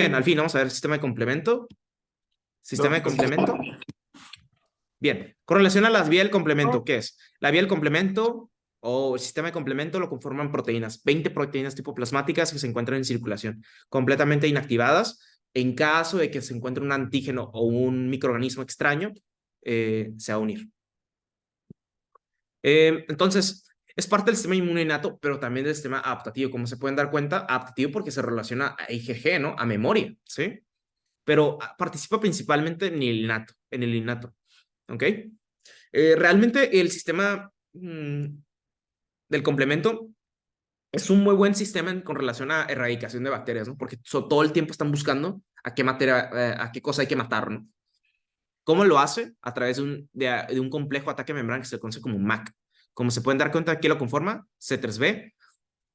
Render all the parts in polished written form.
Bien, al fin, vamos a ver sistema de complemento. Sistema de complemento. Bien, con relación a las vías del complemento, ¿qué es? La vía del complemento o el sistema de complemento lo conforman proteínas, 20 proteínas tipo plasmáticas que se encuentran en circulación, completamente inactivadas. En caso de que se encuentre un antígeno o un microorganismo extraño, se va a unir. Entonces, es parte del sistema inmune innato, pero también del sistema adaptativo. Como se pueden dar cuenta, adaptativo porque se relaciona a IgG, ¿no? A memoria, ¿sí? Pero participa principalmente en el innato, ¿ok? Realmente el sistema del complemento es un muy buen sistema con relación a erradicación de bacterias, ¿no? Porque todo el tiempo están buscando a qué a qué cosa hay que matar, ¿no? ¿Cómo lo hace? A través de un complejo ataque membrana que se conoce como MAC. Como se pueden dar cuenta, ¿qué lo conforma? C3b,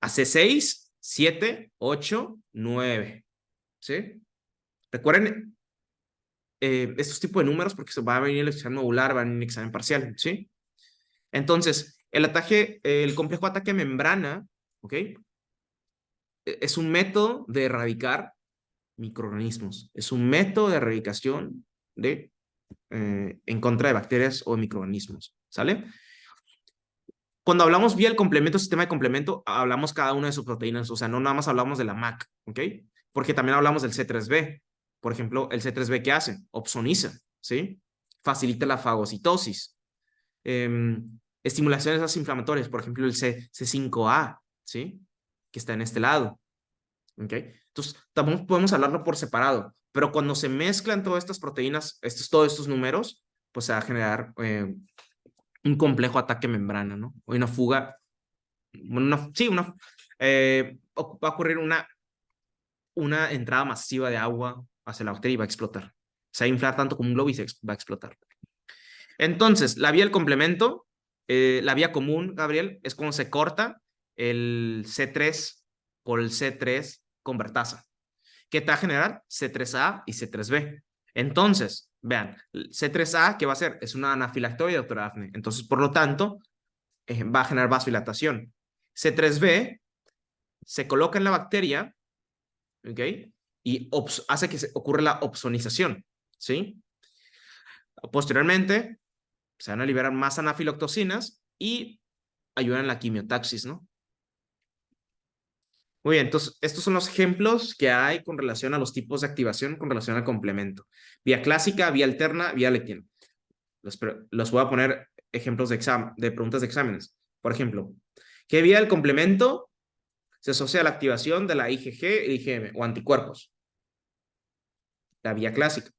AC6, 7, 8, 9. ¿Sí? Recuerden estos tipos de números porque se va a venir el examen modular, va a venir el examen parcial, ¿sí? Entonces, el complejo ataque membrana, ¿ok? Es un método de erradicar microorganismos. Es un método de erradicación en contra de bacterias o microorganismos, ¿sale? Cuando hablamos vía el complemento, sistema de complemento, hablamos cada una de sus proteínas, o sea, no nada más hablamos de la MAC, ¿ok? Porque también hablamos del C3b. Por ejemplo, el C3b, ¿qué hace? Opsoniza, ¿sí? Facilita la fagocitosis. Estimulaciones inflamatorias, por ejemplo, el C5a, ¿sí? Que está en este lado, ¿ok? Entonces, tampoco podemos hablarlo por separado, pero cuando se mezclan todas estas proteínas, todos estos números, pues se va a generar un complejo ataque membrana, ¿no? O una fuga, va a ocurrir una entrada masiva de agua hacia la bacteria y va a explotar. Se va a inflar tanto como un globo y va a explotar. Entonces, la vía del complemento, la vía común, Gabriel, es cuando se corta el C3 por el C3 convertasa, que te va a generar C3A y C3B. Entonces, vean, C3A, ¿qué va a hacer? Es una anafilactoide, doctora Dafne. Entonces, por lo tanto, va a generar vasodilatación. C3B se coloca en la bacteria, ¿ok? Y hace que ocurra la opsonización, ¿sí? Posteriormente, se van a liberar más anafiloctocinas y ayudan en la quimiotaxis, ¿no? Muy bien, entonces estos son los ejemplos que hay con relación a los tipos de activación con relación al complemento. Vía clásica, vía alterna, vía lectina. Los voy a poner ejemplos de preguntas de exámenes. Por ejemplo, ¿qué vía del complemento se asocia a la activación de la IgG e IgM o anticuerpos? La vía clásica.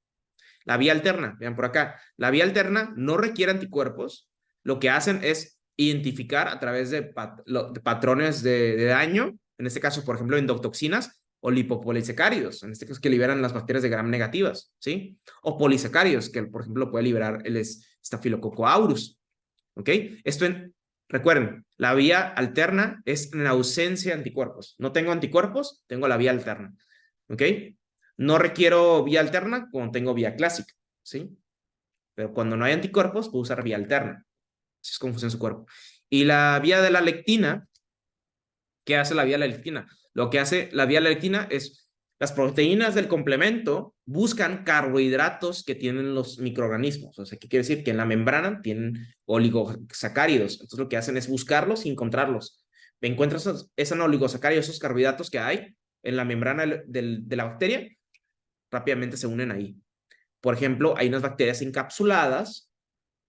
La vía alterna, vean por acá, la vía alterna no requiere anticuerpos, lo que hacen es identificar a través de patrones de daño, en este caso, por ejemplo, endotoxinas o lipopolisacáridos, en este caso que liberan las bacterias de gram negativas, ¿sí? O polisacáridos, que por ejemplo puede liberar el Staphylococcus aureus, ¿ok? Recuerden, la vía alterna es en ausencia de anticuerpos. No tengo anticuerpos, tengo la vía alterna, ¿ok? No requiero vía alterna cuando tengo vía clásica, ¿sí? Pero cuando no hay anticuerpos, puedo usar vía alterna. Si es confusión en su cuerpo. Y la vía de la lectina, ¿qué hace la vía de la lectina? Lo que hace la vía de la lectina es las proteínas del complemento buscan carbohidratos que tienen los microorganismos. O sea, ¿qué quiere decir? Que en la membrana tienen oligosacáridos. Entonces lo que hacen es buscarlos y encontrarlos. Encuentras esos oligosacáridos, esos carbohidratos que hay en la membrana de la bacteria, rápidamente se unen ahí. Por ejemplo, hay unas bacterias encapsuladas,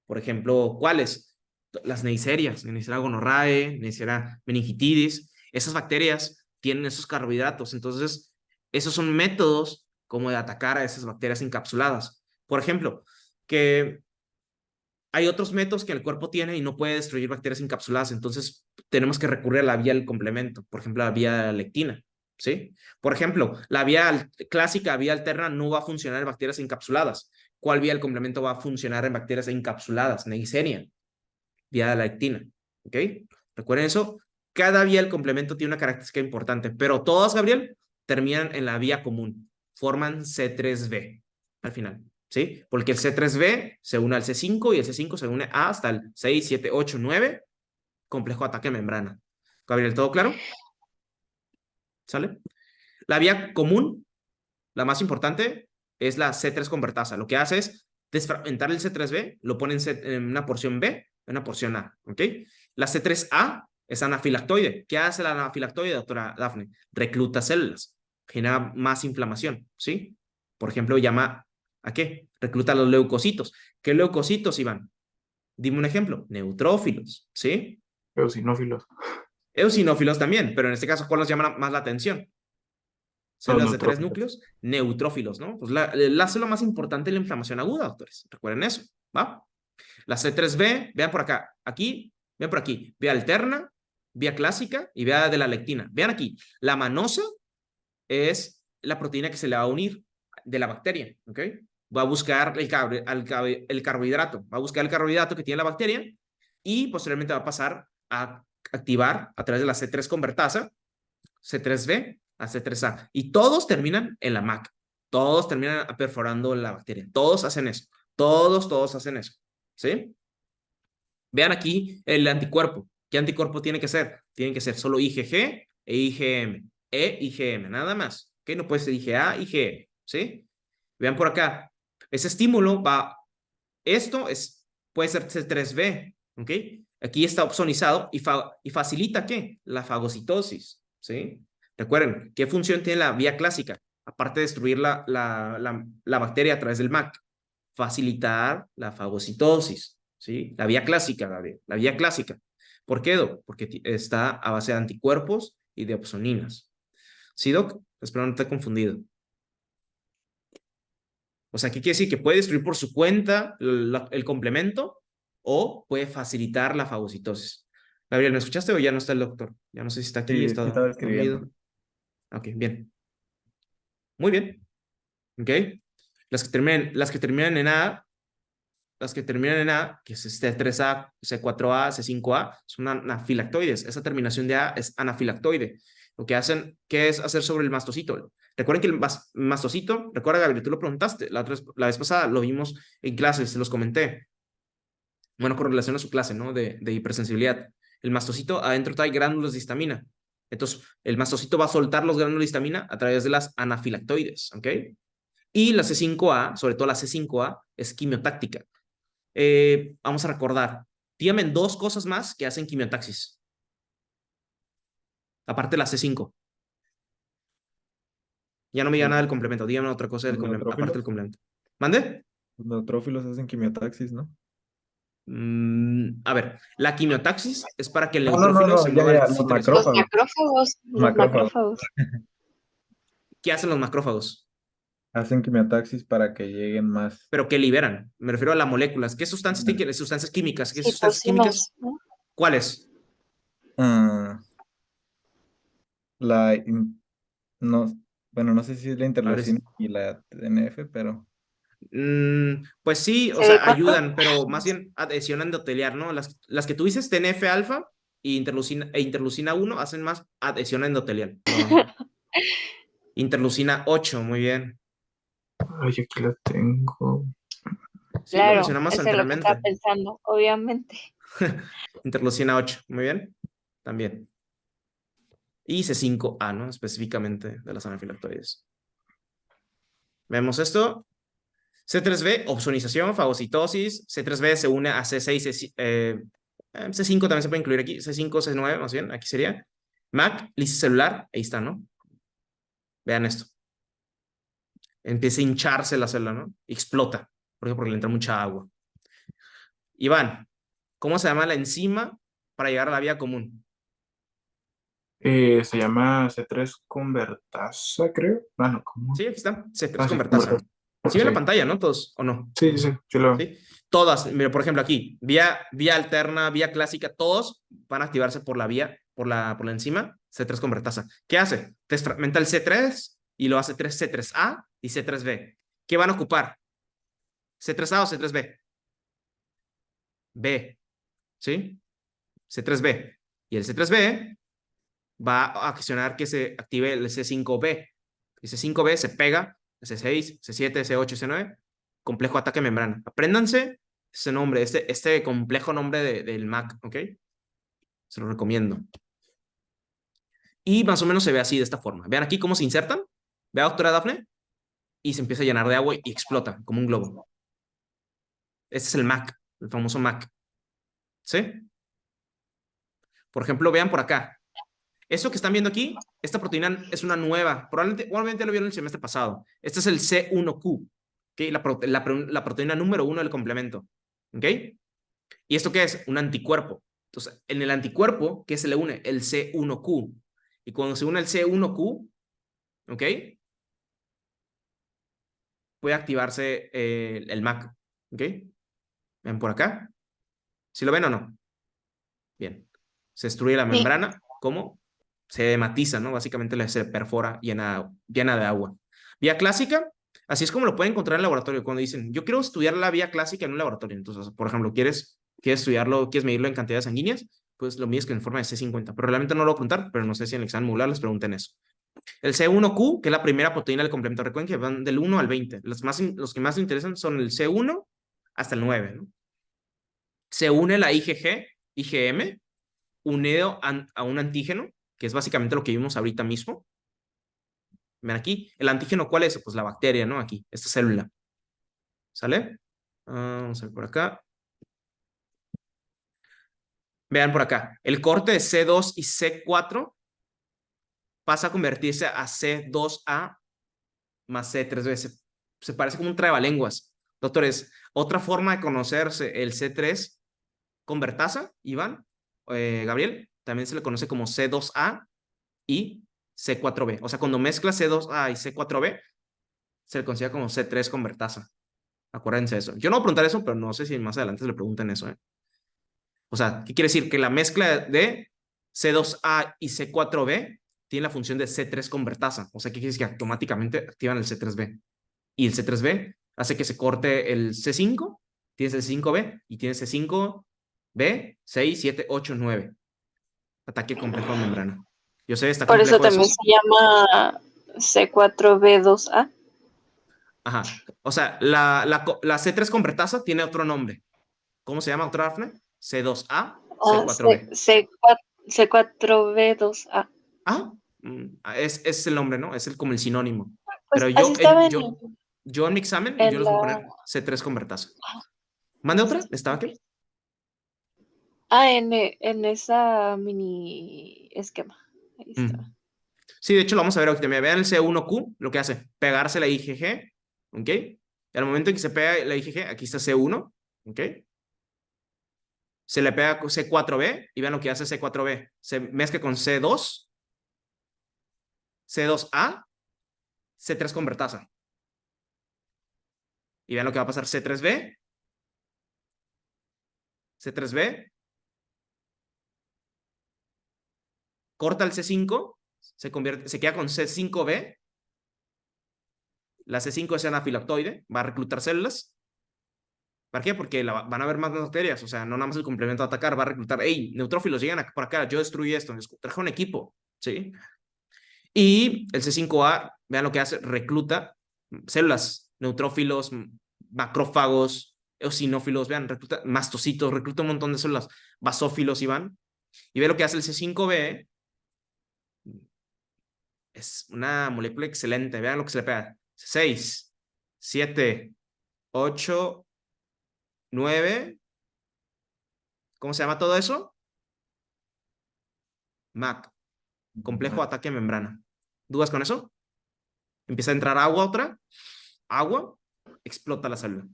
por ejemplo, ¿cuáles? Las neiserias, Neisseria gonorrhoeae, Neisseria meningitidis. Esas bacterias tienen esos carbohidratos, entonces esos son métodos como de atacar a esas bacterias encapsuladas. Por ejemplo, que hay otros métodos que el cuerpo tiene y no puede destruir bacterias encapsuladas, entonces tenemos que recurrir a la vía del complemento, por ejemplo, la vía de la lectina, ¿sí? Por ejemplo, la vía clásica, vía alterna, no va a funcionar en bacterias encapsuladas. ¿Cuál vía del complemento va a funcionar en bacterias encapsuladas? Neisseria, vía de la lectina, ¿ok? Recuerden eso, cada vía del complemento tiene una característica importante, pero todas, Gabriel, terminan en la vía común, forman C3b al final. ¿Sí? Porque el C3b se une al C5 y el C5 se une hasta el 6, 7, 8, 9, complejo ataque membrana. Gabriel, ¿todo claro? ¿Sale? La vía común la más importante, es la C3 convertasa. Lo que hace es desfragmentar el C3b, lo pone en una porción B, en una porción A, ¿ok? La C3A es anafilactoide. ¿Qué hace la anafilactoide, doctora Dafne? Recluta células, genera más inflamación, ¿sí? Por ejemplo, llama ¿a qué? Recluta a los leucocitos. ¿Qué leucocitos, Iván? Dime un ejemplo. Neutrófilos, ¿sí? Eosinófilos. Eosinófilos también, pero en este caso, ¿cuál nos llama más la atención? Los Células de 3 neutrófilos. núcleos, neutrófilos, ¿no? Pues la célula más importante es la inflamación aguda, doctores. Recuerden eso, ¿va? La C3b, vean por acá, aquí, vean por aquí, vía alterna, vía clásica y vía de la lectina. Vean aquí, la manosa es la proteína que se le va a unir de la bacteria, ¿ok? Va a buscar el carbohidrato, va a buscar el carbohidrato que tiene la bacteria y posteriormente va a pasar a activar a través de la C3 convertasa, C3b a C3a. Y todos terminan en la MAC. Todos terminan perforando la bacteria. Todos hacen eso. Todos hacen eso. ¿Sí? Vean aquí el anticuerpo. ¿Qué anticuerpo tiene que ser? Tienen que ser solo IgG e IgM. E IgM, nada más. ¿Ok? No puede ser IgA, IgE. ¿Sí? Vean por acá. Ese estímulo va. Esto es, puede ser C3b. ¿Ok? Aquí está opsonizado y facilita ¿qué? La fagocitosis. ¿Sí? Recuerden, ¿qué función tiene la vía clásica? Aparte de destruir la bacteria a través del MAC, facilitar la fagocitosis, ¿sí? La vía clásica, Gabriel, la vía clásica. ¿Por qué, Doc? Porque está a base de anticuerpos y de opsoninas. ¿Sí, Doc? Espero no esté confundido. O sea, ¿qué quiere decir? Que puede destruir por su cuenta el complemento o puede facilitar la fagocitosis. Gabriel, ¿me escuchaste o ya no está el doctor? Ya no sé si está aquí, Sí, es que está estaba escribiendo. dormido. Ok, bien. Muy bien. Ok. Las que terminan en A, que es este 3A, C4A, C5A, son anafilactoides. Esa terminación de A es anafilactoide. Lo que hacen, ¿qué es hacer sobre el mastocito? Recuerden que el mastocito, recuerda, Gabriel, tú lo preguntaste, la vez pasada lo vimos en clases, se los comenté. Bueno, con relación a su clase, ¿no? De hipersensibilidad. El mastocito adentro trae gránulos de histamina. Entonces, el mastocito va a soltar los gránulos de histamina a través de las anafilactoides, ¿ok? Y la C5A, sobre todo la C5A, es quimiotáctica. Vamos a recordar, dígame dos cosas más que hacen quimiotaxis, aparte de la C5. Ya no me diga Los, nada del complemento, dígame otra cosa del los complemento, aparte del neutrófilos. complemento. ¿Mande? Los neutrófilos hacen quimiotaxis, ¿no? A ver, la quimiotaxis es para que el No, no, no, neutrófilo se no, ya, mueva al ya, los sitio Los lesionado. macrófagos. macrófagos, los Macrófagos. macrófagos. ¿Qué hacen los macrófagos? Hacen quimiotaxis para que lleguen más. Pero ¿qué liberan? Me refiero a las moléculas. ¿Qué sustancias tienen? Sustancias químicas. ¿Qué sustancias químicas? Citocinas, ¿no? ¿Cuáles? Ah, la, in- no, bueno, no sé si es la A ver, interleucina y la TNF, pero pues sí, o sea, CD4. ayudan, pero más bien adhesionan endoteliar, ¿no? Las que tú dices, TNF alfa e interleucina 1 hacen más adhesión endotelial, probablemente. Interleucina 8, muy bien. ay, aquí la tengo. Sí, lo Claro, mencionamos eso es lo que estaba anteriormente. pensando, obviamente. Interleucina 8, muy bien. También. Y C5A, ¿no? Específicamente de las anafilactoides. Vemos esto. C3b, opsonización, fagocitosis. C3b se une a C6, C5 también se puede incluir aquí. C5, C9, más bien, aquí sería. MAC, lisis celular, ahí está, ¿no? Vean esto. Empieza a hincharse la célula, ¿no? Y explota. ¿Por qué? Porque le entra mucha agua. Iván, ¿cómo se llama la enzima para llegar a la vía común? Se llama C3 convertasa, creo. Ah, no, ¿cómo? Sí, aquí está. C3 Ah, sí, convertasa, convertasa. ¿no? ¿Sí ven Sí, la pantalla, no? Todos, ¿o no? sí, sí, sí lo. ¿Sí? Todas, mira, por ejemplo, aquí, vía alterna, vía clásica, todos van a activarse por la vía, por la enzima C3 convertasa. ¿Qué hace? Desfragmenta el C3 y lo hace C3A y C3b. ¿Qué van a ocupar? ¿C3A o C3b? B, ¿sí? C3b. Y el C3b va a accionar que se active el C5b. El C5b se pega, C6, C7, C8, C9, complejo ataque membrana. Apréndanse ese nombre, este complejo nombre del MAC, ¿ok? Se lo recomiendo. Y más o menos se ve así, de esta forma. Vean aquí cómo se insertan. Vea, doctora Dafne. y se empieza a llenar de agua y explota como un globo. Este es el MAC, el famoso MAC. ¿Sí? Por ejemplo, vean por acá. Eso que están viendo aquí, esta proteína es una nueva. Probablemente lo vieron el semestre pasado. Este es el C1Q, ¿okay? La proteína número 1 del complemento. ¿Ok? ¿Y esto qué es? Un anticuerpo. Entonces, en el anticuerpo, ¿qué se le une? El C1Q. Y cuando se une el C1Q, ¿ok? Puede activarse el MAC. ¿Ok? Ven por acá. ¿Sí lo ven o no? Bien. Se destruye la Sí. membrana. ¿Cómo? Se hematiza, ¿no? Básicamente se perfora, llena de agua. Vía clásica, así es como lo pueden encontrar en el laboratorio. Cuando dicen, yo quiero estudiar la vía clásica en un laboratorio. Entonces, por ejemplo, ¿quieres estudiarlo, quieres medirlo en cantidades sanguíneas? Pues lo mides en forma de C50. Pero realmente no lo voy a preguntar, pero no sé si en el examen modular les pregunten eso. El C1Q, que es la primera proteína del complemento. Recuerden que van del 1 al 20. Los que más interesan son el C1 hasta el 9, ¿no? Se une la IgM, unido a un antígeno, que es básicamente lo que vimos ahorita mismo. Ven aquí, ¿el antígeno cuál es? Pues la bacteria, ¿no? Aquí, esta célula. ¿Sale? Vamos a ver por acá. Vean por acá. El corte de C2 y C4 pasa a convertirse a C2A más C3B. Se parece como un trabalenguas. Doctores, otra forma de conocerse el C3 convertasa, Iván, Gabriel, también se le conoce como C2A y C4B. O sea, cuando mezcla C2A y C4B, se le considera como C3 convertasa. Acuérdense de eso. Yo no voy a preguntar eso, pero no sé si más adelante se le pregunten eso, ¿eh? O sea, ¿qué quiere decir? Que la mezcla de C2A y C4B tiene la función de C3 convertasa. O sea, ¿qué quiere decir? Que automáticamente activan el C3B. Y el C3B hace que se corte el C5, tienes el C5B y tienes C5B, 6, 7, 8, 9. Ataque complejo de membrana. Yo sé, está Por eso complejo también eso. se llama C4B2A. Ajá. O sea, la C3 convertasa tiene otro nombre. ¿Cómo se llama, doctora Dafne? C2A, C4B. C4B2A. Ah, es el nombre, ¿no? Es como el sinónimo. Pues Pero así yo estaba en mi examen, yo en les voy a la. poner C3 convertasa. ¿Mande otra? ¿Estaba qué? En esa mini esquema. Ahí está. Sí, de hecho lo vamos a ver ahorita. Me vean el C1Q, lo que hace, pegarse la IgG, ¿ok? Y al momento en que se pega la IgG, aquí está C1, ¿ok? Se le pega C4B y vean lo que hace C4B. Se mezcla con C2, C2A, C3 convertasa. Y vean lo que va a pasar C3B, C3B, corta el C5, se queda con C5B. La C5 es anafilactoide, va a reclutar células. ¿Para qué? Porque van a haber más bacterias, o sea, no nada más el complemento a atacar, va a reclutar, hey, neutrófilos, llegan por acá, yo destruí esto, traje un equipo, ¿sí? Y el C5A, vean lo que hace, recluta células, neutrófilos, macrófagos, eosinófilos, vean, recluta mastocitos, recluta un montón de células, basófilos, y van. Y ve lo que hace el C5B, es una molécula excelente, vean lo que se le pega, 6, 7, 8, 9, ¿cómo se llama todo eso? MAC, complejo ataque membrana. ¿Dudas con eso? Empieza a entrar agua, explota la célula.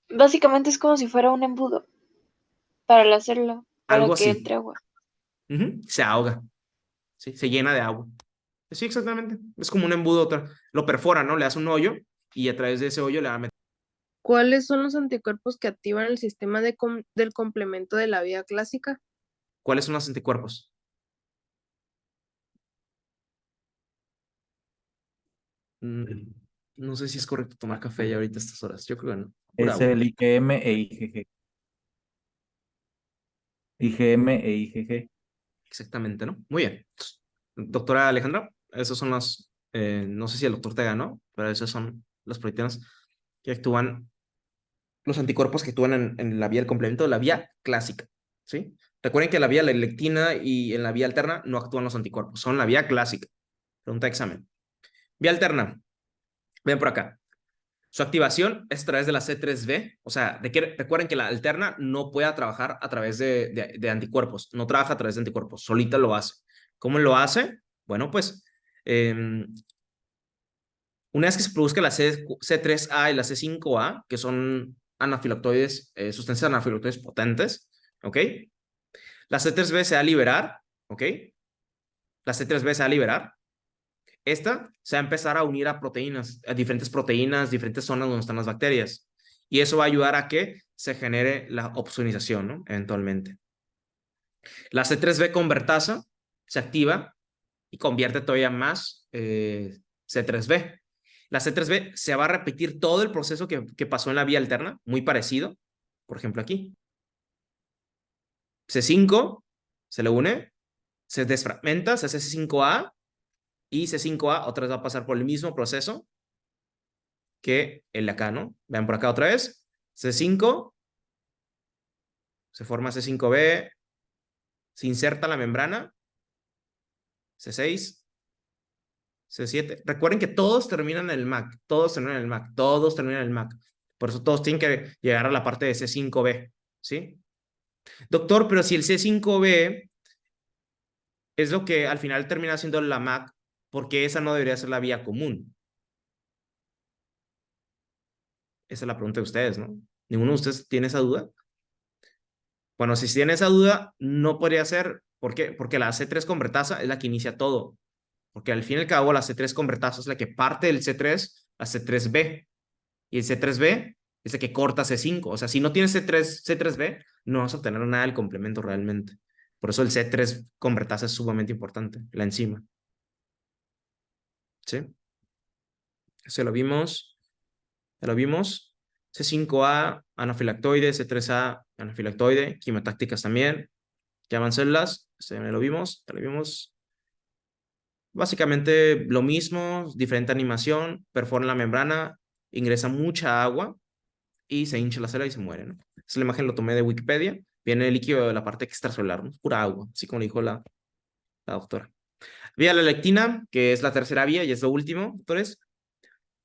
Básicamente es como si fuera un embudo para la célula, Algo para que así. entre agua. Se ahoga, ¿sí? Se llena de agua. Sí, exactamente. Es como un embudo, lo perfora, ¿no? Le hace un hoyo y a través de ese hoyo le va a meter. ¿Cuáles son los anticuerpos que activan el sistema del complemento de la vía clásica? ¿Cuáles son los anticuerpos? Mm, no sé si es correcto tomar café ya ahorita a estas horas. Yo creo que no. Pura Es agua. el IgM e IgG. IgM e IgG. Exactamente, ¿no? Muy bien. Doctora Alejandra, esos son los, no sé si el doctor te ganó, pero esos son las proteínas que actúan, los anticuerpos que actúan en la vía del complemento de la vía clásica, ¿sí? Recuerden que en la vía la lectina y en la vía alterna no actúan los anticuerpos, son la vía clásica. Pregunta de examen. Vía alterna. Ven por acá. Su activación es a través de la C3b, o sea, recuerden que la alterna no puede trabajar a través de anticuerpos, no trabaja a través de anticuerpos, solita lo hace. ¿Cómo lo hace? Bueno, pues una vez que se produzca la C3A y la C5A, que son anafilactoides, sustancias anafilactoides potentes, ¿ok? La C3b se va a liberar, ¿ok? La C3b se va a liberar. Esta se va a empezar a unir a proteínas, a diferentes proteínas, diferentes zonas donde están las bacterias. Y eso va a ayudar a que se genere la opsonización, ¿no? Eventualmente. La C3b convertasa se activa y convierte todavía más C3b. La C3b se va a repetir todo el proceso que pasó en la vía alterna, muy parecido. Por ejemplo, aquí. C5 se le une, se desfragmenta, se hace C5A y C5A otra vez va a pasar por el mismo proceso que el de acá, ¿no? Vean por acá otra vez. C5, se forma C5b, se inserta la membrana, C6, C7. Recuerden que todos terminan en el MAC, todos terminan en el MAC, todos terminan en el MAC. Por eso todos tienen que llegar a la parte de C5b, ¿sí? Doctor, pero si el C5b es lo que al final termina siendo la MAC, ¿por qué esa no debería ser la vía común? Esa es la pregunta de ustedes, ¿no? ¿Ninguno de ustedes tiene esa duda? Bueno, si tiene esa duda, no podría ser. ¿Por qué? Porque la C3 convertasa es la que inicia todo. Porque al fin y al cabo, la C3 convertasa es la que parte del C3 a C3b. Y el C3b es el que corta C5. O sea, si no tienes C3b, no vas a obtener nada del complemento realmente. Por eso el C3 convertasa es sumamente importante, la enzima. ¿Sí? Se lo vimos. Ya lo vimos. C5A, anafilactoide, C3A, anafilactoide, quimiotácticas también. Llaman células, ya lo vimos, ya lo vimos. Básicamente lo mismo, diferente animación, perforan la membrana, ingresa mucha agua y se hincha la célula y se muere, ¿no? Esa imagen lo tomé de Wikipedia. Viene el líquido de la parte extracelular, ¿no? Pura agua, así como le dijo la doctora. Vía la lectina, que es la tercera vía y es lo último, doctores.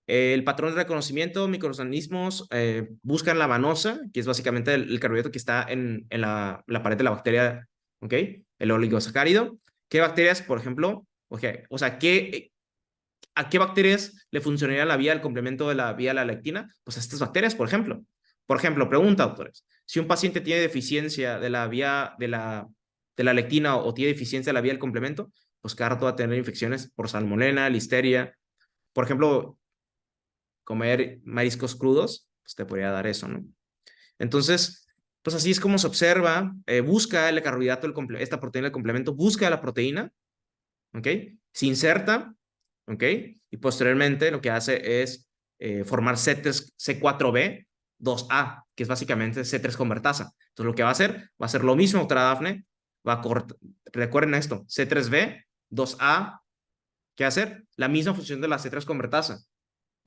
El patrón de reconocimiento, microorganismos buscan la vanosa, que es básicamente el carbohidrato que está en la pared de la bacteria, ¿ok? El oligosacárido. ¿Qué bacterias, por ejemplo? Okay. O sea, ¿a qué bacterias le funcionaría la vía del complemento de la vía de la lectina? Pues a estas bacterias, por ejemplo. Por ejemplo, pregunta, doctores. Si un paciente tiene deficiencia de la vía de la lectina o tiene deficiencia de la vía del complemento, pues cada rato va a tener infecciones por salmonela, listeria. Por ejemplo, comer mariscos crudos, pues te podría dar eso, ¿no? Entonces, pues así es como se observa, busca el carbohidrato, esta proteína del complemento, busca la proteína, ¿ok? Se inserta, ¿ok? Y posteriormente lo que hace es formar C4b 2A, que es básicamente C3 convertasa. Entonces lo que va a hacer lo mismo otra Dafne, va a cortar, recuerden esto, C3b 2A, ¿qué va a hacer? La misma función de la C3 convertasa.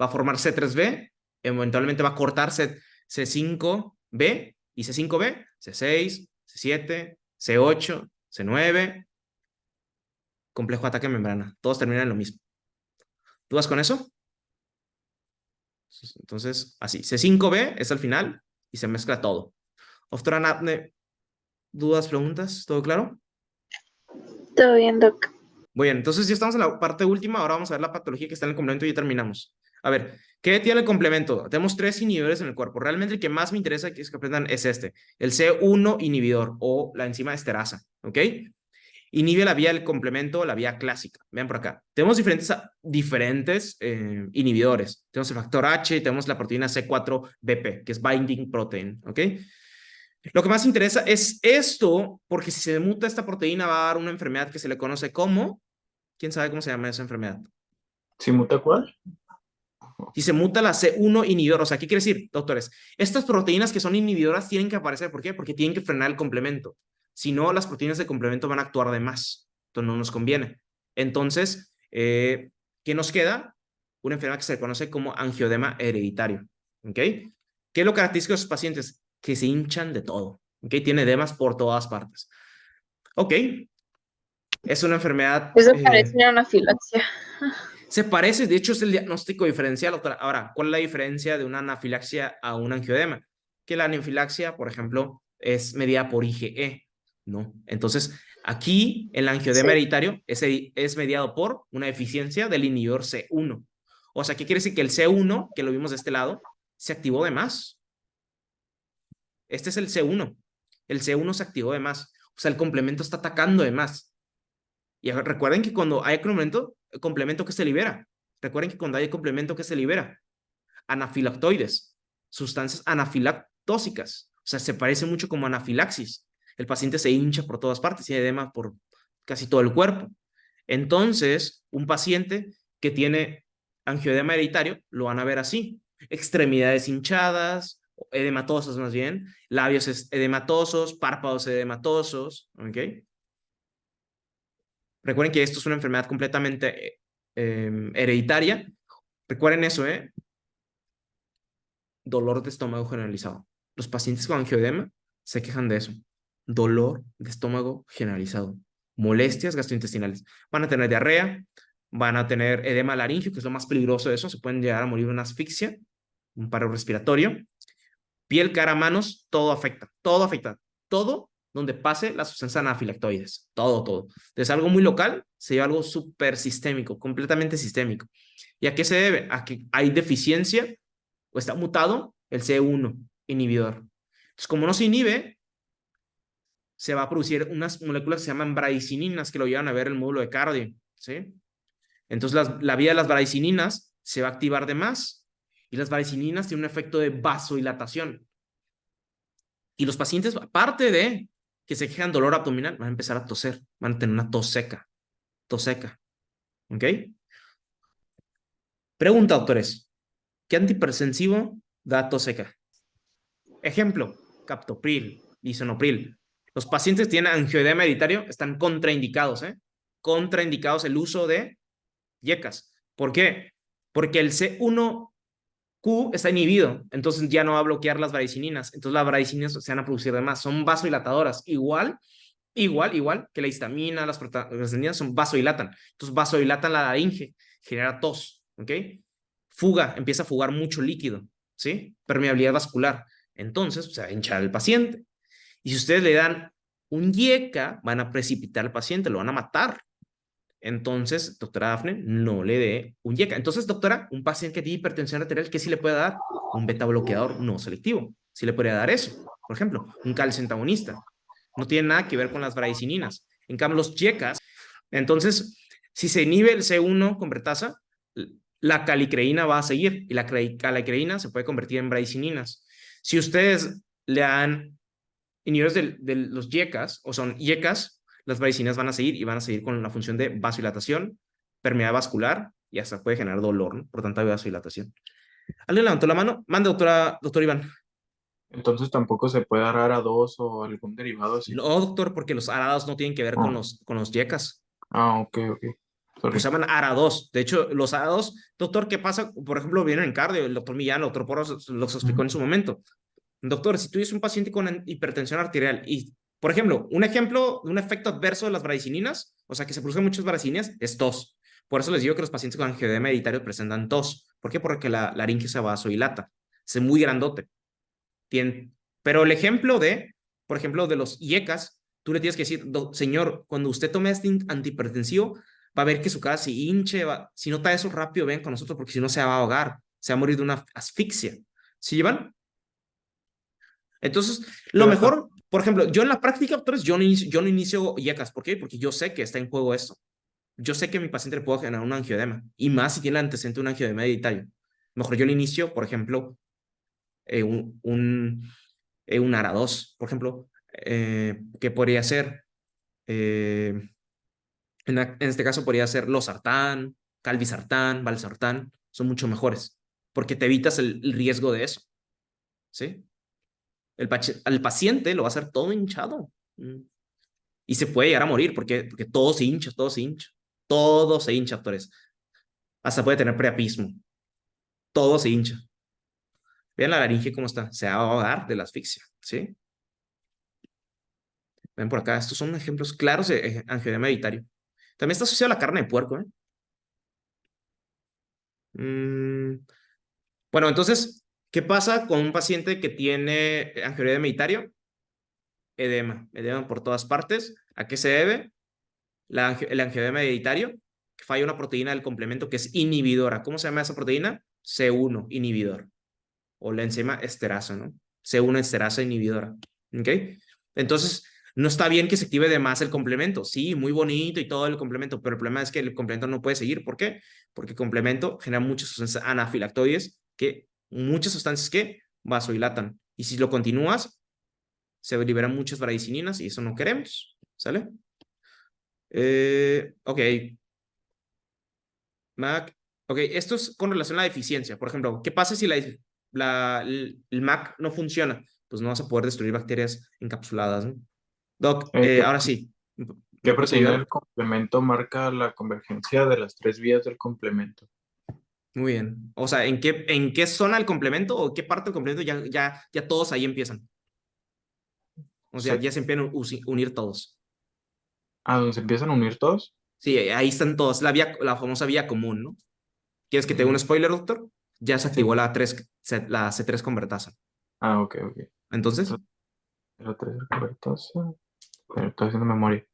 Va a formar C3b, eventualmente va a cortar C5b y C5b, C6, C7, C8, C9, complejo de ataque de membrana. Todos terminan en lo mismo. ¿Dudas con eso? Entonces, así. C5b es al final y se mezcla todo. Doctora Natne, ¿dudas, preguntas? ¿Todo claro? Todo bien, Doc. Muy bien, entonces ya estamos en la parte última. Ahora vamos a ver la patología que está en el complemento y ya terminamos. A ver, ¿qué tiene el complemento? Tenemos 3 inhibidores en el cuerpo. Realmente el que más me interesa que aprendan es este, el C1 inhibidor o la enzima esterasa, ¿ok? Inhibe la vía del complemento, la vía clásica. Vean por acá. Tenemos diferentes inhibidores. Tenemos el factor H y tenemos la proteína C4BP, que es binding protein, ¿ok? Lo que más interesa es esto, porque si se muta esta proteína va a dar una enfermedad que se le conoce como, ¿quién sabe cómo se llama esa enfermedad? ¿Sí muta cuál? Si se muta la C1 inhibidor, o sea, ¿qué quiere decir, doctores? Estas proteínas que son inhibidoras tienen que aparecer, ¿por qué? Porque tienen que frenar el complemento. Si no, las proteínas de complemento van a actuar de más. Entonces no nos conviene. Entonces, ¿qué nos queda? Una enfermedad que se conoce como angioedema hereditario. ¿Ok? ¿Qué es lo característico de esos pacientes? Que se hinchan de todo. ¿Ok? Tiene edemas por todas partes. Ok. Es una enfermedad... Eso parece una anafilaxia. Se parece, de hecho es el diagnóstico diferencial. Ahora, ¿cuál es la diferencia de una anafilaxia a un angioedema? Que la anafilaxia, por ejemplo, es medida por IgE, ¿no? Entonces, aquí el angioedema Sí. hereditario es mediado por una deficiencia del inhibidor C1. O sea, ¿qué quiere decir? Que el C1, que lo vimos de este lado, se activó de más. Este es el C1. El C1 se activó de más. O sea, el complemento está atacando de más. Y recuerden que cuando hay complemento que se libera. Recuerden que cuando hay complemento que se libera, anafilactoides, sustancias anafilactósicas. O sea, se parece mucho como anafilaxis. El paciente se hincha por todas partes y edema por casi todo el cuerpo. Entonces, un paciente que tiene angioedema hereditario lo van a ver así: extremidades hinchadas, edematosos más bien, labios edematosos, párpados edematosos, ¿ok? Recuerden que esto es una enfermedad completamente hereditaria. Recuerden eso, ¿eh? Dolor de estómago generalizado. Los pacientes con angioedema se quejan de eso. Dolor de estómago generalizado. Molestias gastrointestinales. Van a tener diarrea, van a tener edema laringio, que es lo más peligroso de eso. Se pueden llegar a morir de una asfixia, un paro respiratorio. Piel, cara, manos, todo afecta. Todo afecta. Todo donde pase la sustancia anafilactoides. Todo, todo. Desde algo muy local se lleva algo súper sistémico, completamente sistémico. ¿Y a qué se debe? A que hay deficiencia o está mutado el C1 inhibidor. Entonces, como no se inhibe, se va a producir unas moléculas que se llaman bradicininas, que lo llevan a ver el módulo de cardio, ¿sí? Entonces, la vía de las bradicininas se va a activar de más, y las bradicininas tienen un efecto de vasodilatación. Y los pacientes, aparte de que se quejan dolor abdominal, van a empezar a toser, van a tener una tos seca, ¿ok? Pregunta, doctores, ¿qué antihipertensivo da tos seca? Ejemplo, captopril, lisinopril. Los pacientes que tienen angioedema hereditario están contraindicados, ¿eh? Contraindicados el uso de yecas. ¿Por qué? Porque el C1Q está inhibido, entonces ya no va a bloquear las bradicininas. Entonces las bradicininas se van a producir de más. Son vasodilatadoras. Igual que la histamina, las prostaglandinas son vasodilatan. Entonces vasodilatan la laringe, genera tos, ¿ok? Fuga, empieza a fugar mucho líquido, ¿sí? Permeabilidad vascular. Entonces se va a hinchar el paciente. Y si ustedes le dan un IECA, van a precipitar al paciente, lo van a matar. Entonces, doctora Dafne, no le dé un IECA. Entonces, doctora, un paciente que tiene hipertensión arterial, ¿qué sí le puede dar? Un beta bloqueador no selectivo. Sí le podría dar eso. Por ejemplo, un calcio antagonista. No tiene nada que ver con las bradicininas. En cambio, los IECAs, entonces, si se inhibe el C1 con bretasa, la calicreína va a seguir y la calicreína se puede convertir en bradicininas. Si ustedes le dan inhibidores de los YECAs, o son YECAs, las bradicinas van a seguir y van a seguir con la función de vasodilatación, permeabilidad vascular y hasta puede generar dolor, ¿no? Por tanta vasodilatación. ¿Alguien levantó la mano? Mande, doctor Iván. Entonces tampoco se puede dar ARA2 o algún derivado así. No, doctor, porque los arados no tienen que ver con Ah, los YECAs. ok, ok. Pues Sorry. se llaman ARA2. De hecho, los ARA2, doctor, ¿qué pasa? Por ejemplo, vienen en cardio, el doctor Millán, el doctor Porros los explicó en su momento. Doctor, si tú tienes un paciente con hipertensión arterial y, por ejemplo, un ejemplo de un efecto adverso de las bradicininas, o sea, que se producen muchas bradicininas, es tos. Por eso les digo que los pacientes con angioedema hereditario presentan tos. ¿Por qué? Porque la laringe se vasodilata. Es muy grandote. Pero el ejemplo por ejemplo, de los IECAs, tú le tienes que decir, señor, cuando usted tome este antihipertensivo, va a ver que su cara se hinche. Si nota eso, rápido, ven con nosotros, porque si no se va a ahogar, se va a morir de una asfixia. ¿Sí llevan? Entonces, lo Pero está, mejor, por ejemplo, yo en la práctica, doctores, yo no inicio IECAS. ¿Por qué? Porque yo sé que está en juego esto. Yo sé que a mi paciente le puedo generar un angioedema, y más si tiene el antecedente de un angioedema hereditario. Mejor yo le inicio, por ejemplo, un ARA2, por ejemplo, que podría ser, en este caso podría ser losartán, calvisartán, valsartán, son mucho mejores, porque te evitas el riesgo de eso, ¿sí? Al paciente lo va a hacer todo hinchado. Y se puede llegar a morir porque todo se hincha, todo se hincha. Todo se hincha, doctores. Hasta puede tener priapismo. Todo se hincha. Vean la laringe cómo está. Se va a ahogar de la asfixia, ¿sí? Ven por acá. Estos son ejemplos claros de angioedema hereditario. También está asociado a la carne de puerco, ¿eh? Bueno, entonces, ¿qué pasa con un paciente que tiene angioedema hereditario? Edema por todas partes. ¿A qué se debe? El angioedema hereditario, que falla una proteína del complemento que es inhibidora. ¿Cómo se llama esa proteína? C1, inhibidor. O la enzima esterasa, ¿no? C1 esterasa inhibidora. ¿Ok? Entonces, no está bien que se active de más el complemento. Sí, muy bonito y todo el complemento, pero el problema es que el complemento no puede seguir. ¿Por qué? Porque el complemento genera muchas sustancias anafilactoides, muchas sustancias que vasodilatan. Y si lo continúas, se liberan muchas bradicininas y eso no queremos. ¿Sale? Ok. Mac. Ok, esto es con relación a la eficiencia. Por ejemplo, ¿qué pasa si el Mac no funciona? Pues no vas a poder destruir bacterias encapsuladas, ¿no? Doc, ¿Qué, ahora sí. qué ¿Me puedes proteína del ayudar? complemento marca la convergencia de las 3 vías del complemento? Muy bien. O sea, ¿en qué zona del complemento o qué parte del complemento ya todos ahí empiezan? O sea, Se- ya se empiezan a unir todos. ¿Donde se empiezan a unir todos? Sí, ahí están todos. La famosa vía común, ¿no? ¿Quieres que te dé un Mm, spoiler, doctor? Ya se sí. activó la C3 convertasa. Ok. Entonces, Entonces, la 3 convertasa. Pero estoy haciendo memoria.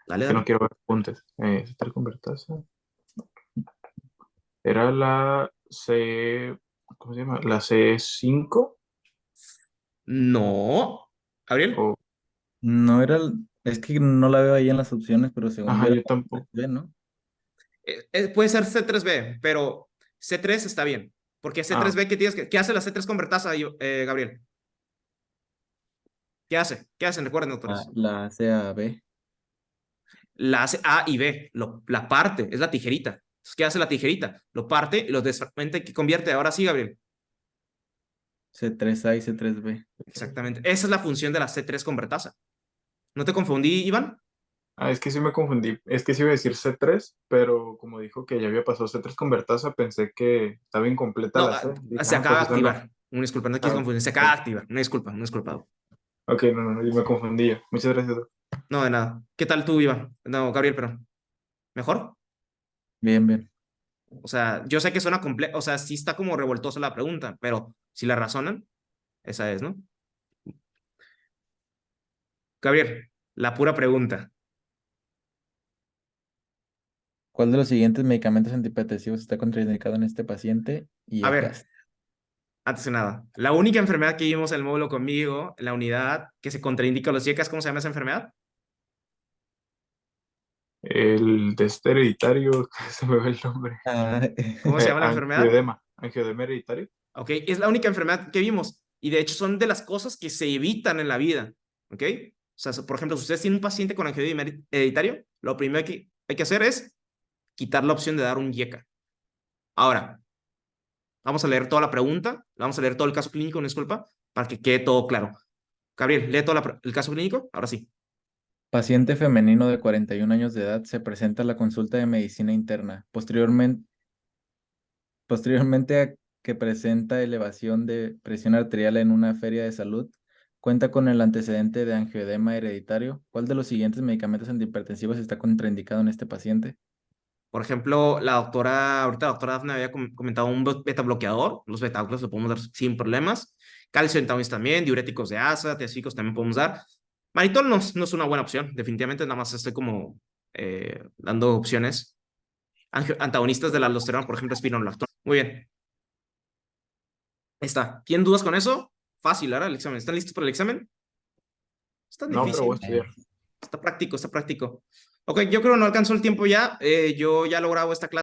dale, Que no dale. quiero ver apuntes. C3 convertasa. Era la C. ¿Cómo se llama? La C5. No. Gabriel. O. No era, es que no la veo ahí en las opciones, pero según Ajá, yo era yo tampoco. B, ¿no? Puede ser C3B, pero C3 está bien. Porque Ah, C3B, ¿qué hace la C3 convertasa, Gabriel? ¿Qué hace? ¿Qué hacen? Recuerden, doctores. La CAB, La hace A y B, la parte, es la tijerita. Entonces, ¿qué hace la tijerita? Lo parte y lo desfragmenta y ¿qué convierte? Ahora sí, Gabriel. C3A y C3B. Exactamente. Esa es la función de la C3 convertasa. ¿No te confundí, Iván? es que sí me confundí. Es que sí iba a decir C3, pero como dijo que ya había pasado C3 convertasa, pensé que estaba incompleta No, la C. Dije, se acaba pues de esa no. activar. Una disculpa, no quise confundir. Se acaba de activar. Una disculpa, una disculpa. Ok, no, y me confundí yo. Muchas gracias, Doc. No, de nada. ¿Qué tal tú, Iván? No, Gabriel, perdón. ¿Mejor? Bien. O sea, yo sé que suena complejo, o sea, sí está como revoltosa la pregunta, pero si la razonan, esa es, ¿no? Gabriel, la pura pregunta. ¿Cuál de los siguientes medicamentos antihipertensivos está contraindicado en este paciente? Y A acá ver, antes de nada, la única enfermedad que vimos en el módulo conmigo, en la unidad que se contraindica a los IECAS, ¿cómo se llama esa enfermedad? El de este hereditario, se me va el nombre. ¿Cómo se llama la enfermedad? Angioedema hereditario. ¿Ok? Es la única enfermedad que vimos. Y de hecho son de las cosas que se evitan en la vida. ¿Ok? O sea, por ejemplo, si ustedes tienen un paciente con angioedema hereditario, lo primero que hay que hacer es quitar la opción de dar un IECA. Ahora, vamos a leer toda la pregunta, vamos a leer todo el caso clínico, una disculpa, para que quede todo claro. Gabriel, lee todo el caso clínico, ahora sí. paciente femenino de 41 años de edad se presenta a la consulta de medicina interna. Posteriormente a que presenta elevación de presión arterial en una feria de salud, cuenta con el antecedente de angioedema hereditario. ¿Cuál de los siguientes medicamentos antihipertensivos está contraindicado en este paciente? Por ejemplo, ahorita la doctora Dafne había comentado un beta bloqueador, los beta bloqueadores lo podemos dar sin problemas, calcio antagonistas también, diuréticos de asa, tiazídicos también podemos dar. Manitol no es una buena opción, definitivamente nada más estoy como dando opciones. Antagonistas de la aldosterona, por ejemplo, espironolactona. Muy bien, ahí está. ¿Tienen dudas con eso? Fácil, ahora el examen. ¿Están listos para el examen? Es tan No, pero voy a difícil. estudiar. Está práctico, está práctico. Ok, yo creo que no alcanzó el tiempo ya. Yo ya lograba esta clase.